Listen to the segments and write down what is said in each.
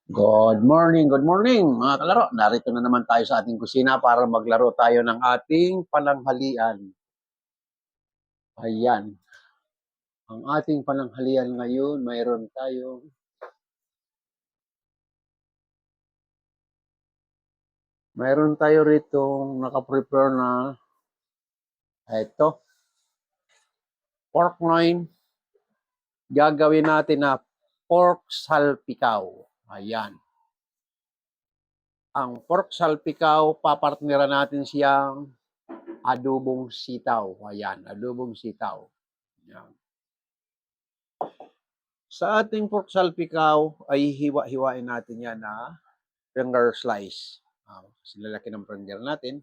Good morning mga kalaro. Narito na naman tayo sa ating kusina para maglaro tayo ng ating pananghalian. Ayan. Ang ating pananghalian ngayon, mayroon tayo ritong nakaprepare na ito, pork loin. Gagawin natin na pork salpikaw. Ayan. Ang pork salpikaw, papartneran natin siyang adobong sitaw. Ayan, adobong sitaw. Ayan. Sa ating pork salpikaw ay hiwa-hiwain natin yan na finger slice. Kasi lalaki ng finger natin.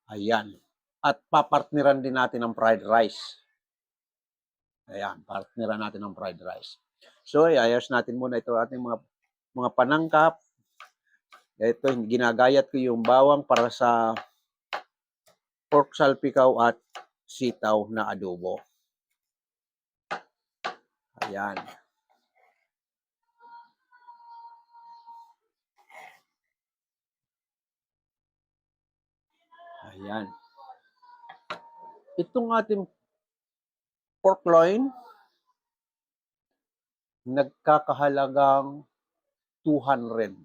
Ayan. At papartneran din natin ng fried rice. Ayan, partneran natin ng fried rice. So, ayos natin muna ito ating mga panangkap. Ito, ginagayat ko yung bawang para sa pork salpikaw at sitaw na adobo. Ayan. Ayan. Itong ating pork loin, nagkakahalagang 210.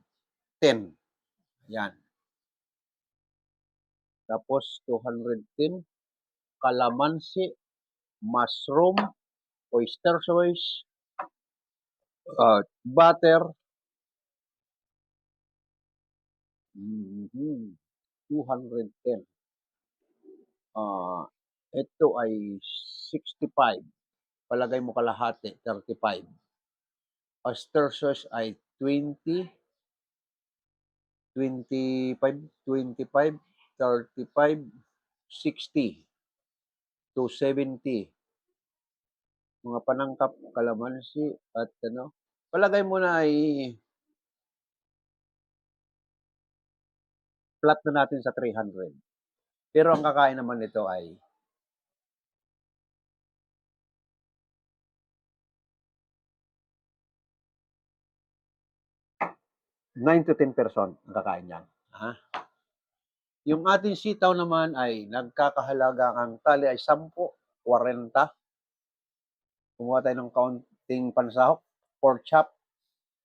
Ayan. Tapos 210, calamansi, mushroom, oyster sauce, butter, 210. Ito ay 65. Palagay mo kalahati, 35. Oyster sauce ay 20, 25, 25, 35, 60 to 70. Mga panangkap, kalamansi, at palagay mo na ay flat na natin sa 300. Pero ang kakain naman nito ay 9 to 10 person ang kakain yan. Yung ating sitaw naman ay nagkakahalaga, ang tali ay 10, 40. Kumuha tayo ng kaunting pansahok, pork chop,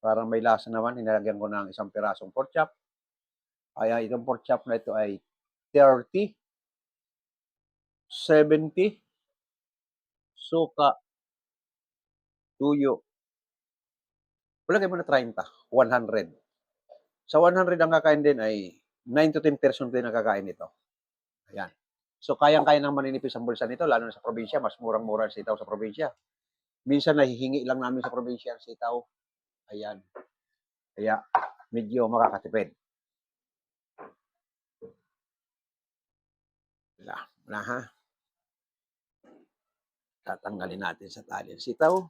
para may lasa naman. Hinalagyan ko ng isang pirasong pork chop. Kaya itong pork chop na ito ay 30, 70, suka, tuyo. Palagay mo na 30, 100. Sa 100 ang kakain din ay 9 to 10 person din ang kakain nito. Ayan. So, kayang-kaya nang maninipis ang bulsa nito, lalo na sa probinsya. Mas murang-mura ang sitaw sa probinsya. Minsan, nahihingi lang namin sa probinsya ang sitaw. Ayan. Kaya, medyo makakatipid. Wala ha. Tatanggalin natin sa tali ang sitaw.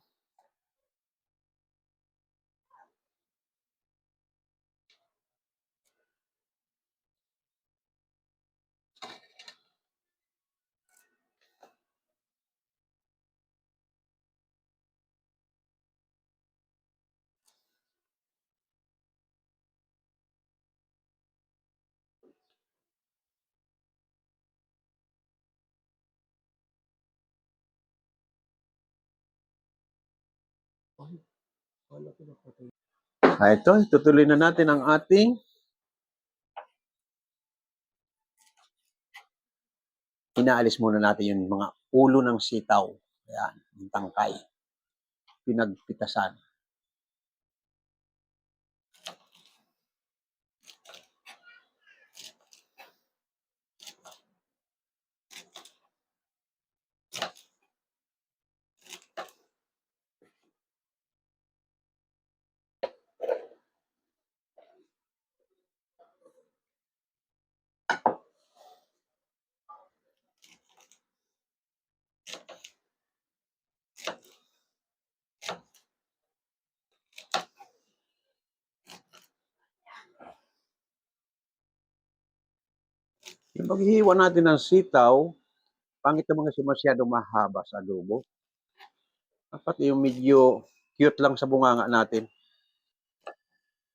Ito, tutuloy na natin ang ating inaalis muna natin yung mga ulo ng sitaw. Ayan, yung tangkay. Pinagpitasan. Yung paghihiwa natin ng sitaw, pangit naman kasi masyadong mahaba sa adobo. Dapat yung medyo cute lang sa bunganga natin.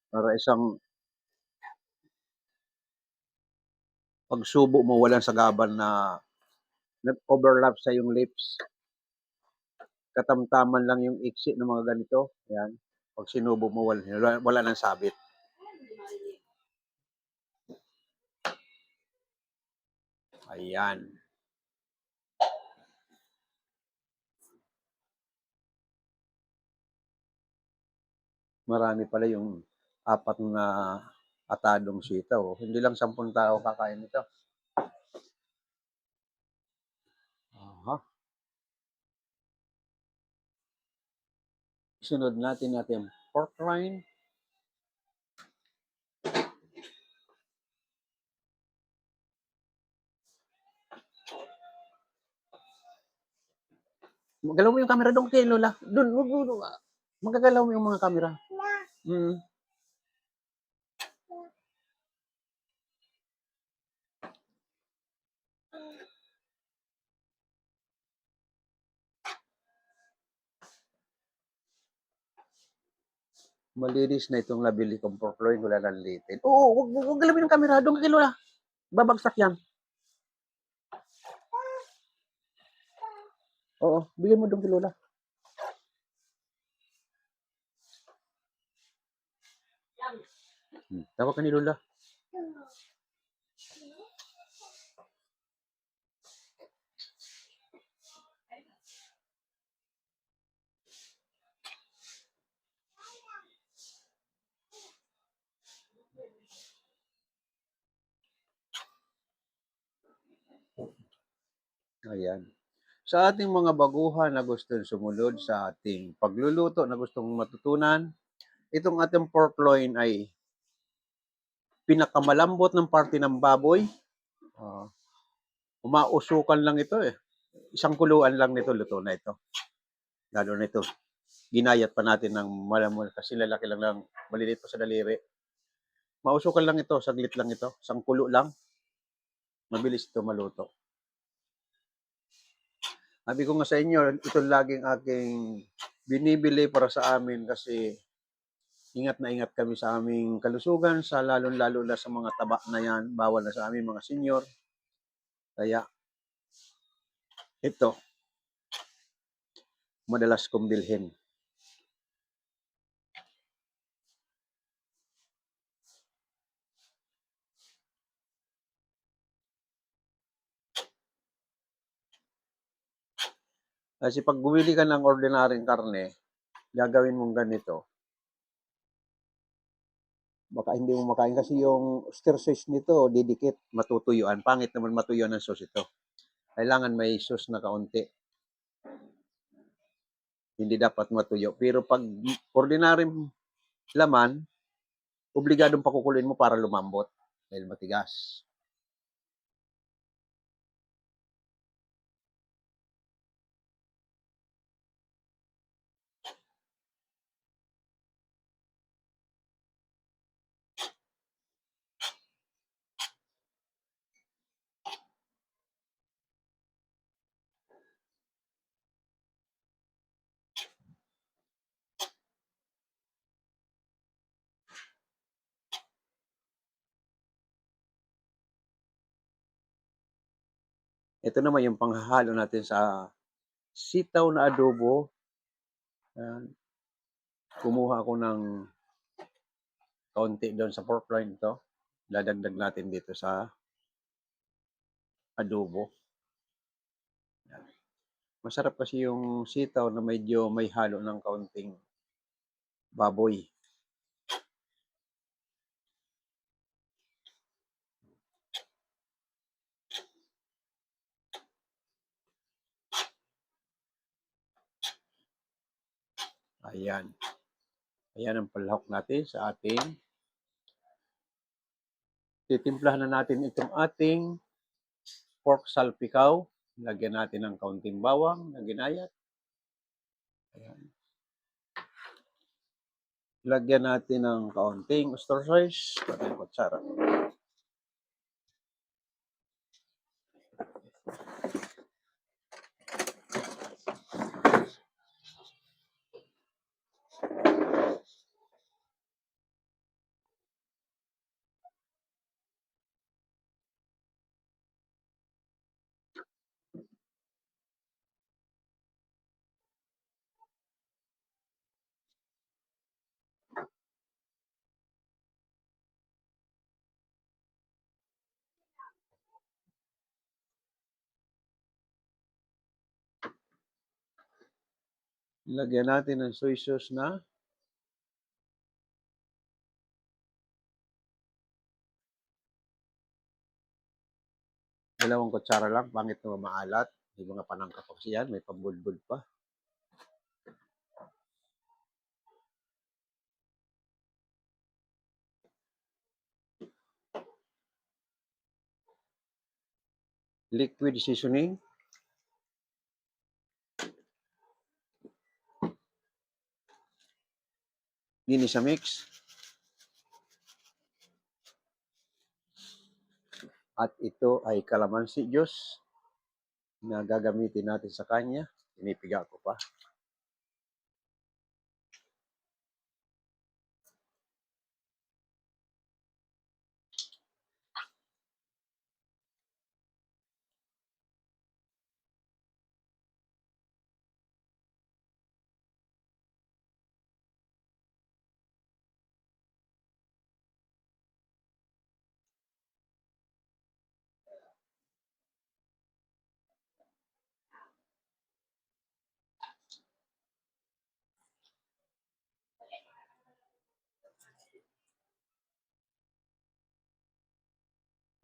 Para isang pagsubo mo walang sagabal na nag-overlap sa yung lips. Katamtaman lang yung iksi ng mga ganito. Yan. Pag sinubo mo, wala nang sabit. Ayan. Marami pala yung 4 na atadong sitaw. Hindi lang 10 tao kakain nito. Aha. Sunod natin pork rind. Magalaw mo yung camera doon kay Lola. Doon, wag. Magagalaw mo yung mga camera. Mm. Malinis na itong nabili kong pork loin. Wala nang litin. Oo, wag galawin yung camera doon kay Lola. Babagsak yan. Oo, bigyan mo doon kay Lola. Tawag ka ni Lola. Ayan. Sa ating mga baguhan na gustong sumunod sa ating pagluluto na gustong matutunan, itong ating pork loin ay pinakamalambot ng parte ng baboy. Umausukan lang ito eh. Isang kuluan lang nito, luto na ito. Lalo na ito. Ginayat pa natin ng malamol kasi lalaki lang, maliliit pa sa daliri. Mausukan lang ito, saglit lang ito. Isang kulo lang. Mabilis ito maluto. Sabi ko nga sa inyo, ito laging aking binibili para sa amin kasi ingat na ingat kami sa aming kalusugan, sa lalo na sa mga taba na yan, bawal na sa aming mga senior. Kaya, ito, madalas kong bilhin. Kasi pag bumili ka ng ordinaryong karne, gagawin mong ganito, baka hindi mo makain kasi yung stir sauce nito, didikit, matutuyuan. Pangit naman matuyuan ng sauce ito. Kailangan may sauce na kaunti. Hindi dapat matuyo. Pero pag ordinaryong laman, obligadong pakukulin mo para lumambot dahil matigas. Ito naman yung panghahalo natin sa sitaw na adobo. Kumuha ako ng kaunti doon sa pork loin ito. Dadagdag natin dito sa adobo. Masarap kasi yung sitaw na medyo may halo ng kaunting baboy. Ayan. Ayan ang palahok natin sa ating titimplahan na natin itong ating pork salpikaw. Lagyan natin ng kaunting bawang na ginayat. Ayan. Lagyan natin ng kaunting oyster sauce para yung kutsara. Lagyan natin ng soy sauce na dalawang kutsara lang, pangit na maalat. May mga panangka pa kasi yan, may pambudbud pa. Liquid seasoning. Mini sa mix. At ito ay calamansi juice na gagamitin natin sa kanya. Pinipiga ko pa.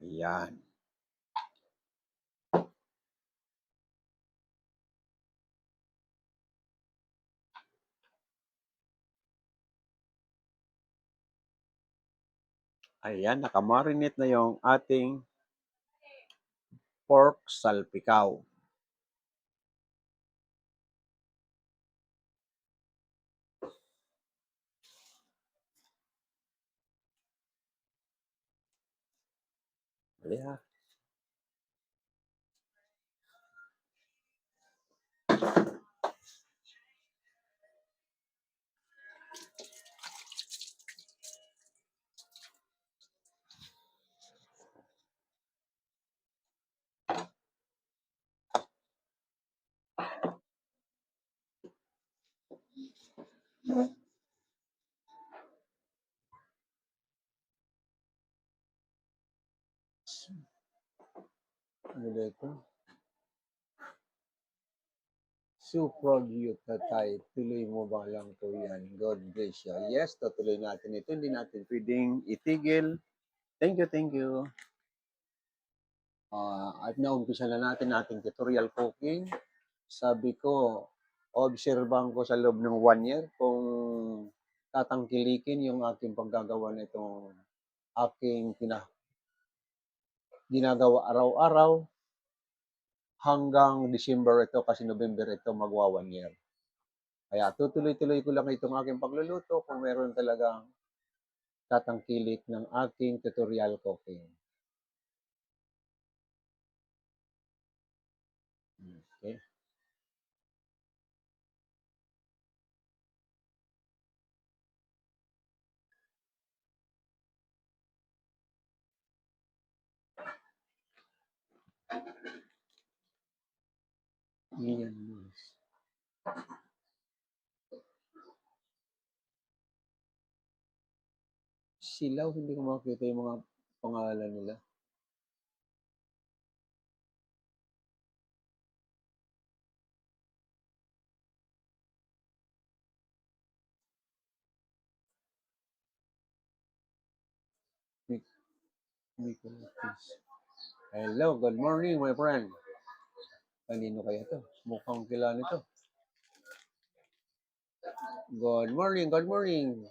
Ayan. Ayan, nakamarinate na yung ating pork salpikaw. Ayan. Ano dito? So proud you, tatay. Tuloy mo ba lang to yan? God bless you. Yes, tutuloy natin ito. Hindi natin pwedeng itigil. Thank you, thank you. At naumpisa na natin ating tutorial cooking. Sabi ko, obserbahan ko sa loob ng 1 year kung tatangkilikin yung aking paggagawa nitong aking ginagawa araw-araw hanggang December ito kasi November ito magwa 1 year. Kaya tutuloy-tuloy ko lang itong aking pagluluto kung meron talagang tatangkilik ng aking tutorial cooking. Okay. Yan. Silaw, hindi ko makita yung mga pangalan nila. Hello, good morning, my friend. Kanino kaya to? Mukhang kilala nito. Good morning, good morning.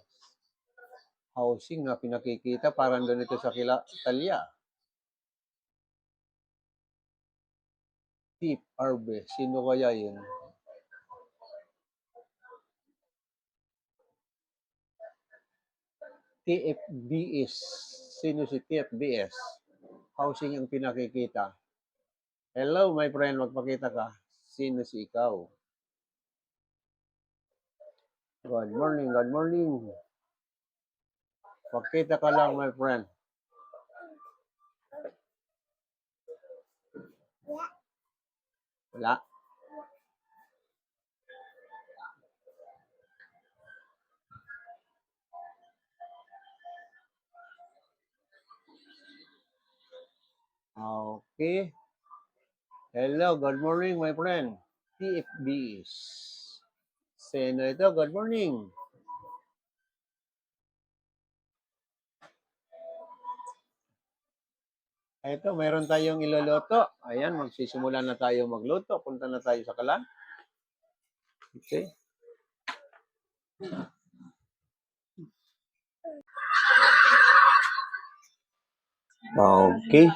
Housing na pinakikita parang ganito sa Talya. Tip Arbe, sino kaya yun? TFBS. Sino si TFBS? Housing ang pinakikita. Hello, my friend, magpakita ka. Sino si ikaw? Good morning, good morning. Pakita ka lang, my friend. Wala. Okay. Hello, good morning, my friend. TFBs. Sino ito? Good morning. Ito, meron tayong iluluto. Ayan, magsisimula na tayo magluto. Punta na tayo sa kalan. Okay. Okay.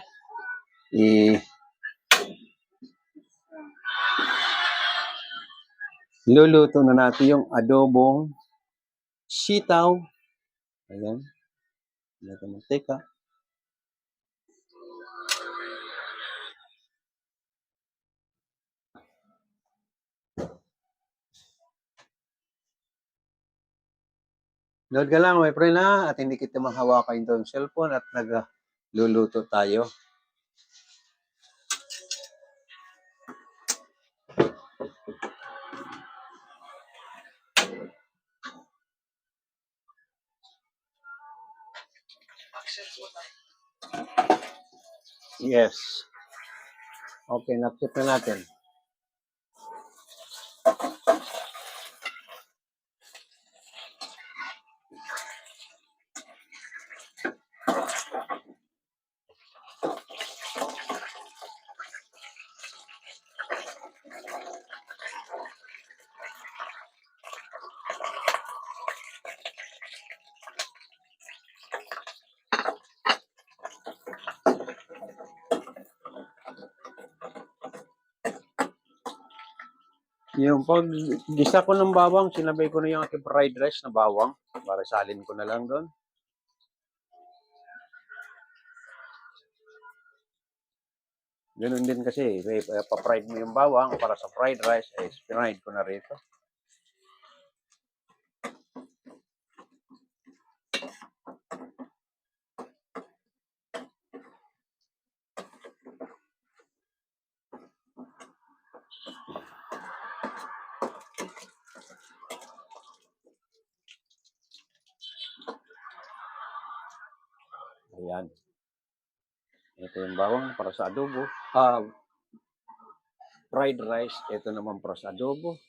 Luluto na natin yung adobong sitaw. Ayan. Ito ng teka. Load ka lang, my friend ha, at hindi kita mahawakan yung cellphone at nagluluto tayo. Yes. Okay, na-check na natin. Yung pag gisa ko ng bawang, sinabay ko na yung aking fried rice na bawang para salin ko na lang doon. Ganun din kasi, pa-fried mo yung bawang para sa fried rice, fried ko na rito. Ayan. Ito yung bawang para sa adobo. Fried rice, ito naman para sa adobo.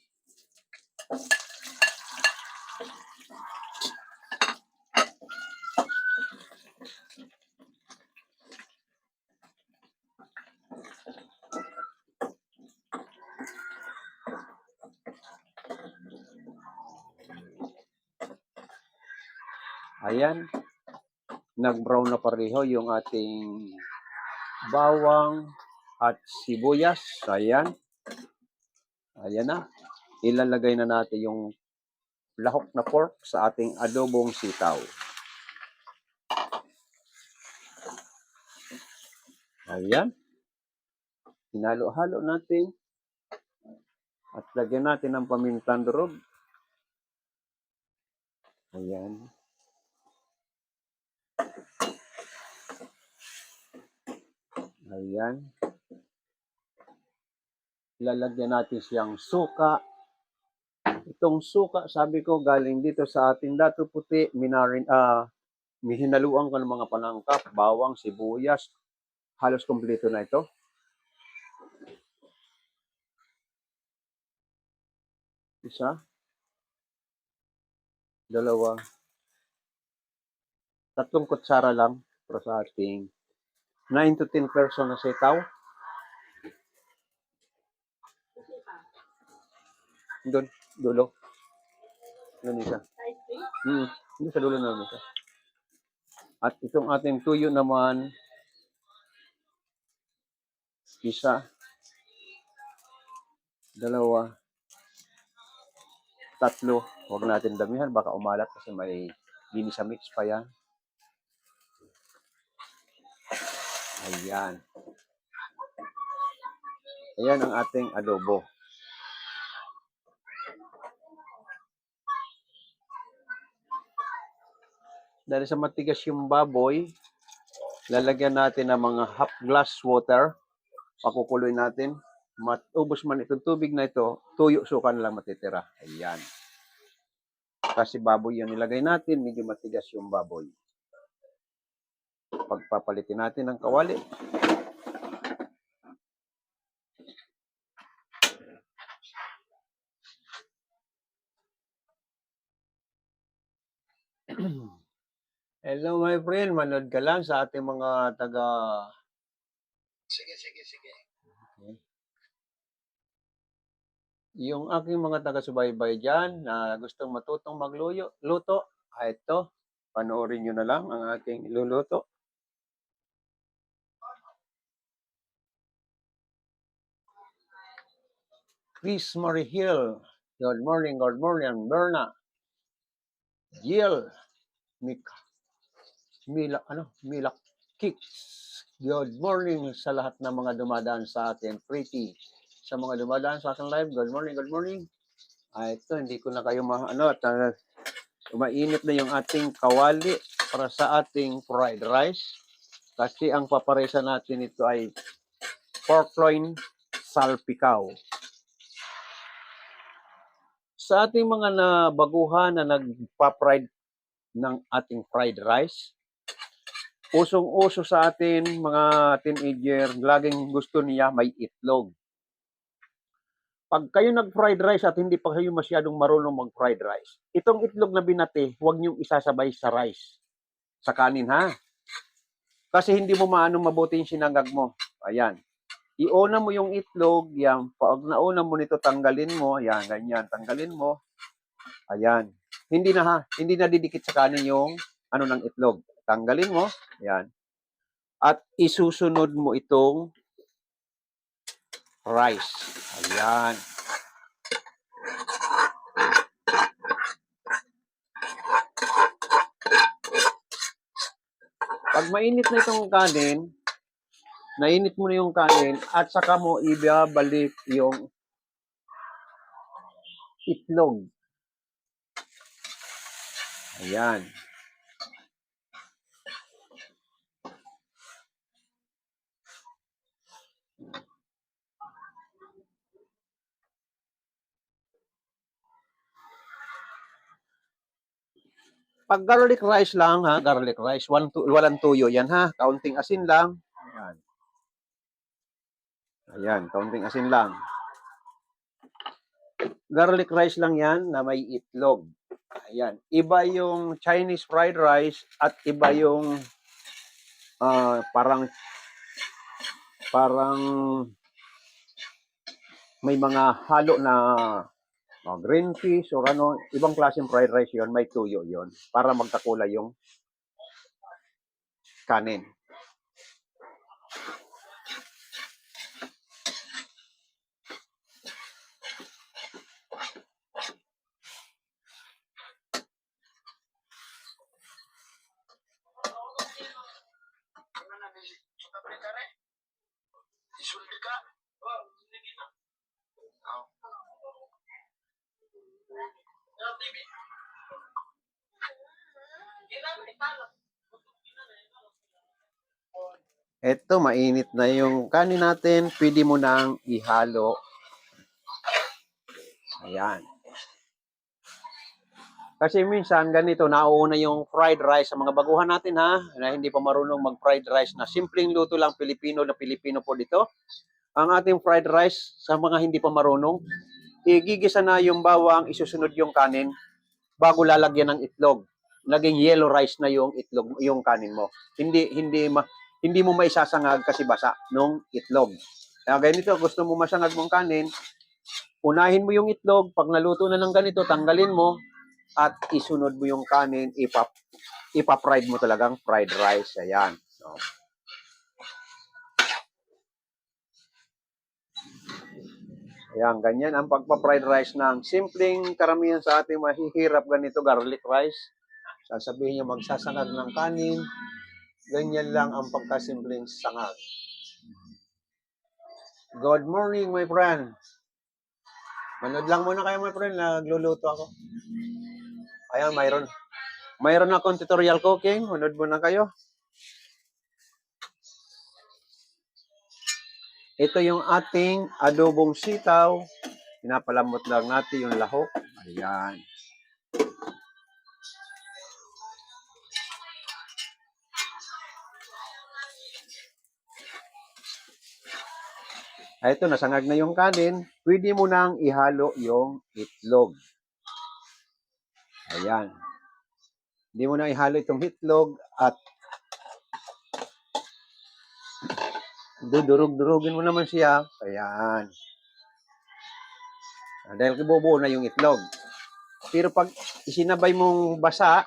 Ayan. Nag-brown na pareho yung ating bawang at sibuyas. Ayan. Ayan na. Ilalagay na natin yung lahok na pork sa ating adobong sitaw. Ayan. Hinalo-halo natin. At lagyan natin ng pamintang durog. Ayan. Ayan. Lalagyan natin siyang suka. Itong suka, sabi ko, galing dito sa ating dato puti, hinaluan ko ng mga panangkap, bawang, sibuyas. Halos kompleto na ito. Isa. Dalawa. 3 kutsara lang para sa ating 9 to 10 person na sitaw. Doon, dulo. Doon isa. Hindi sa dulo namin isa. At itong ating tuyo naman, isa, dalawa, 3. Huwag natin damihan, baka umalat kasi may sa mix pa yan. Ayan. Ayan ang ating adobo. Dahil sa matigas yung baboy, lalagyan natin ng mga half glass water. Pakukuloy natin. Matubos man itong tubig na ito, tuyo suka na lang matitira. Ayan. Kasi baboy yung nilagay natin, medyo matigas yung baboy. Pagpapalitin natin ng kawali. Hello, my friend. Manood ka lang sa ating mga taga... Sige. Okay. Yung aking mga taga-subaybay dyan na gustong matutong luto, ito, panoorin nyo na lang ang aking iluluto. Chris Marie Hill. Good morning, Berna. Jill. Mila Kicks. Good morning sa lahat ng mga dumadaan sa atin. Pretty. Sa mga dumadaan sa akin live, good morning. Ito, hindi ko na kayo mainit na yung ating kawali para sa ating fried rice. Kasi ang paparesa natin ito ay pork loin salpikaw. Sa ating mga nabaguhan na nagpa-fried ng ating fried rice, usong-uso sa atin mga teenager, laging gusto niya may itlog. Pag kayo nag-fried rice at hindi pa kayo masyadong marunong mag-fried rice, itong itlog na binati, huwag niyong isasabay sa rice. Sa kanin ha. Kasi hindi mo mabuti yung sinangag mo. Ayan. Iuna mo yung itlog, yan. Pag nauna mo nito, tanggalin mo. Ayan, ganyan. Tanggalin mo. Ayan. Hindi na didikit sa kanin yung ng itlog. Tanggalin mo. Ayan. At isusunod mo itong rice. Ayan. Pag mainit na itong kanin, nainit mo na yung kanin at saka mo ibabalik yung itlog. Ayan. Pag garlic rice lang ha, garlic rice, walang tuyo yan ha, kaunting asin lang. Ayan. Ayan, kaunting asin lang. Garlic rice lang yan na may itlog. Ayan. Iba yung Chinese fried rice at iba yung parang may mga halo na green peas or ibang klaseng fried rice yon, may tuyo yon para magkakulay yung kanin. Ito, mainit na yung kanin natin. Pwede mo nang ihalo. Ayan. Kasi minsan ganito, nauuna yung fried rice sa mga baguhan natin ha, na hindi pa marunong mag-fried rice na simpleng luto lang Pilipino po dito. Ang ating fried rice sa mga hindi pa marunong, igigisa na yung bawang, isusunod yung kanin bago lalagyan ng itlog. Naging yellow rice na yung itlog, yung kanin mo. Hindi mo maisasangag kasi basa nung itlog. Kaya ganito, gusto mo masangag mong kanin, unahin mo yung itlog, pag naluto na ng ganito, tanggalin mo, at isunod mo yung kanin, ipa-fried mo talagang fried rice. Ayan. So, ayan, ganyan ang pagpa-fried rice ng simpleng karamihan sa ating mahihirap ganito, garlic rice. Sasabihin niyo magsasangag ng kanin, ganyan lang ang pagkasimpleng sangag. Good morning, my friend. Manood lang muna kayo, my friend. Nagluluto ako. Ayan, mayroon akong tutorial cooking. Manood muna kayo. Ito yung ating adobong sitaw. Pinapalambot lang natin yung lahok. Ayan. Ito, nasangag na yung kanin. Pwede mo nang ihalo yung itlog. Ayan. Hindi mo na ihalo itong itlog at dudurog-durugin mo naman siya. Ayan. Dahil kibubuo na yung itlog. Pero pag isinabay mong basa,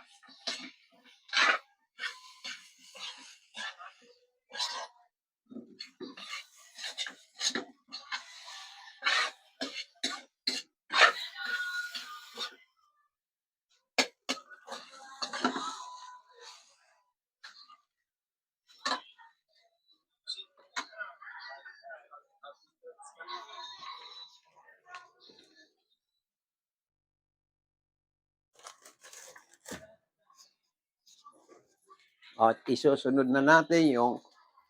at isusunod na natin yung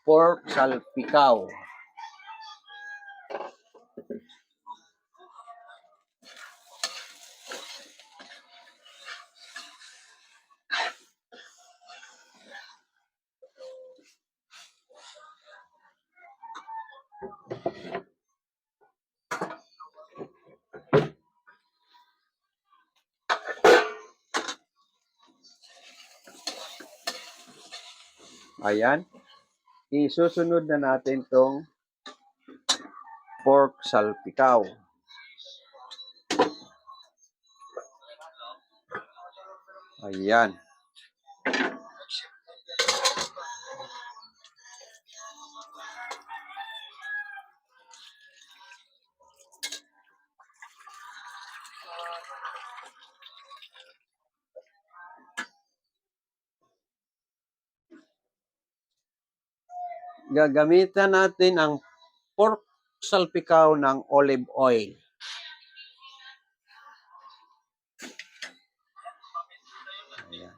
pork salpikaw. Ayan. Isusunod na natin tong pork salpikaw. Ayan. Gagamitan natin ang pork salpikaw ng olive oil. Ayan.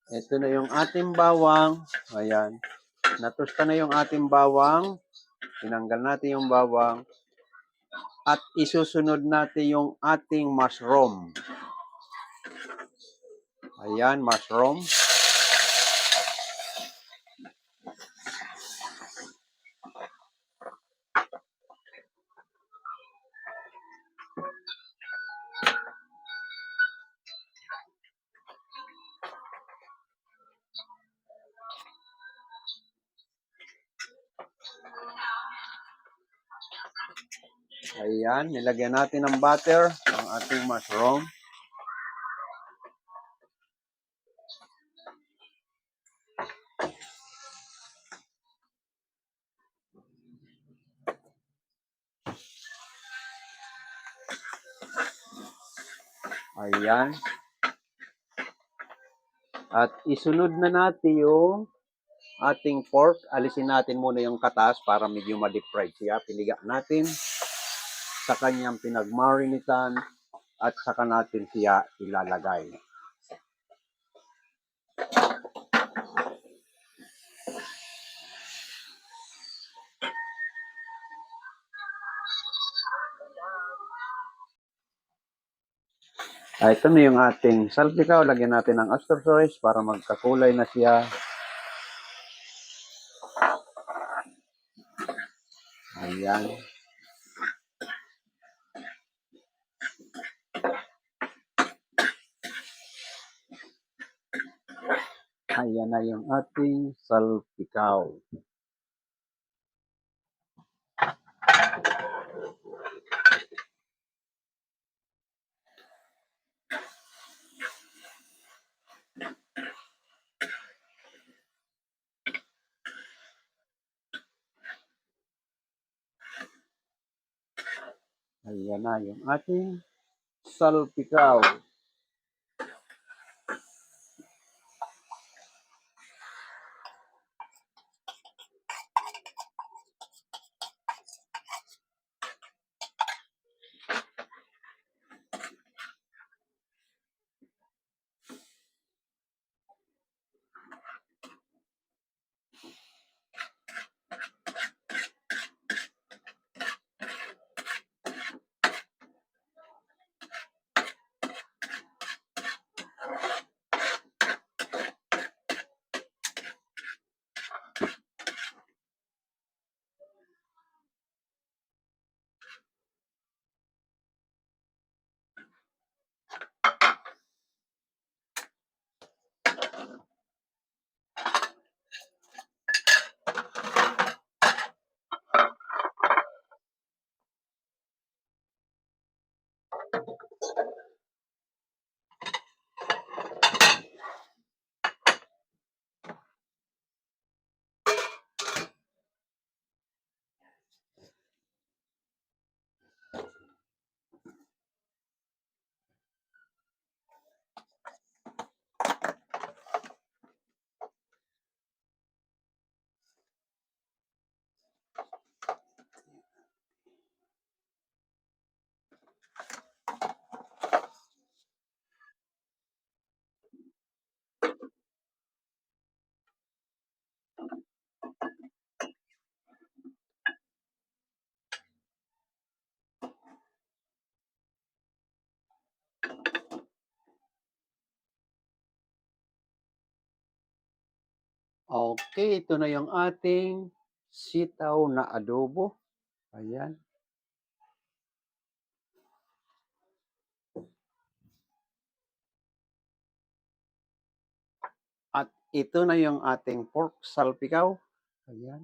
Ito na yung ating bawang. Ayan. Natusta na yung ating bawang. Tinanggal natin yung bawang. At isusunod natin yung ating mushroom. Ayan, mushroom. Ayan, nilagyan natin ng butter ang ating mushroom. Ayan. At isunod na natin yung ating pork. Alisin natin muna yung katas para medyo ma-deep fried siya. Piliga natin sa kanyang pinagmarinitan at saka natin siya ilalagay. Ito na yung ating salpikaw. Lagyan natin ng oyster sauce para magkakulay na siya. Ayan. Ayan na yung ating salpikaw. Ayan na yung ating salpikaw. Okay, ito na yung ating sitaw na adobo. Ayan. At ito na yung ating pork salpikaw. Ayan.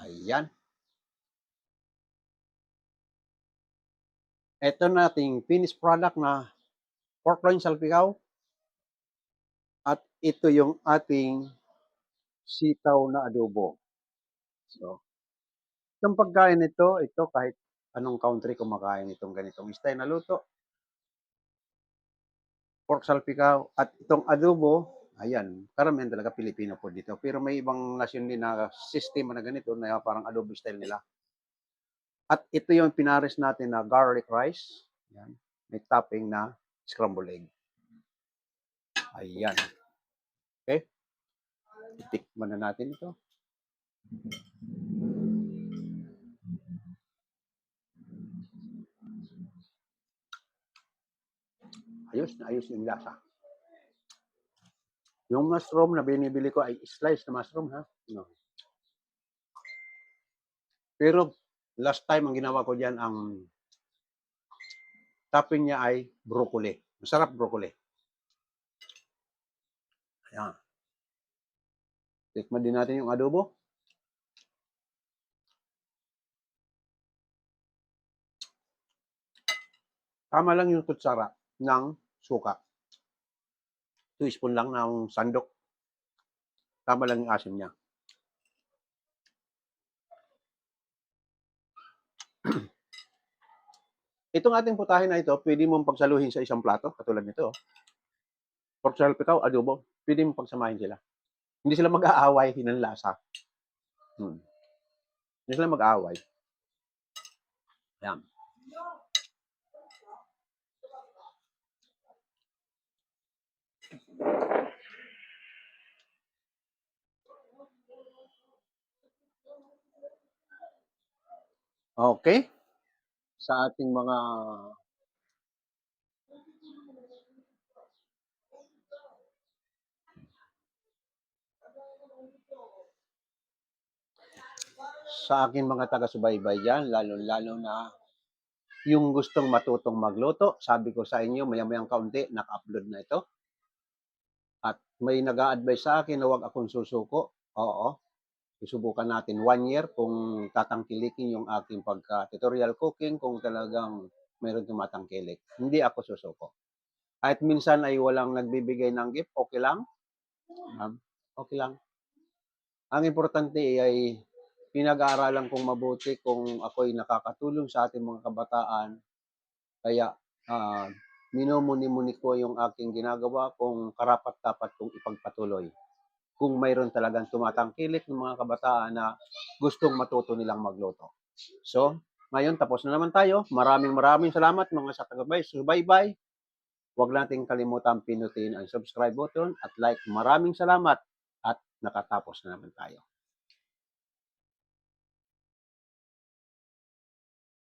Ayan. Ito na ating finished product na pork loin salpikaw. At ito yung ating sitaw na adobo. So, itong pagkain ito kahit anong country kumakain itong ganitong style na luto. Pork salpikaw at itong adobo, ayan, karamihan talaga Pilipino po dito. Pero may ibang nasyon din na sistema na ganito na parang adobo style nila. At ito yung pinares natin na garlic rice. Ayan, may topping na scrambled egg. Ayan. Okay? Itikman na natin ito. Ayos na ayos yung lasa. Yung mushroom na binibili ko ay slice na mushroom, ha? No. Pero last time ang ginawa ko diyan ang topping niya ay broccoli. Masarap broccoli. Ayan. Tikman din natin yung adobo. Tama lang yung kutsara ng suka. 2 spoon lang ng sandok. Tama lang yung asim niya. Itong ating putahe na ito, pwede mong pagsaluhin sa isang plato, katulad nito. Pork salpikaw, adobo, pwede mong pagsamahin sila. Hindi sila mag-aaway ng lasa. Hindi sila mag-aaway. Ayan. Okay. Sa ating mga mga taga-subaybay dyan, lalo-lalo na yung gustong matutong magluto. Sabi ko sa inyo, maya-mayang kaunti, naka-upload na ito. At may nag-a-advise sa akin na huwag akong susuko. Oo. Susubukan natin 1 year kung tatangkilikin yung aking pagka-tutorial cooking, kung talagang mayroon tumatangkilik. Hindi ako susuko. Kahit minsan ay walang nagbibigay ng gift, okay lang. Okay lang. Ang importante ay pinag-aaralan kong mabuti kung ako'y nakakatulong sa ating mga kabataan. Kaya minumuni-muni ko yung aking ginagawa kung karapat-dapat kong ipagpatuloy. Kung mayroon talagang tumatangkilik ng mga kabataan na gustong matuto nilang magluto. So, ngayon tapos na naman tayo. Maraming salamat mga sa taga-subaybay. Huwag nating kalimutan pinutin ang subscribe button at like. Maraming salamat at nakatapos na naman tayo.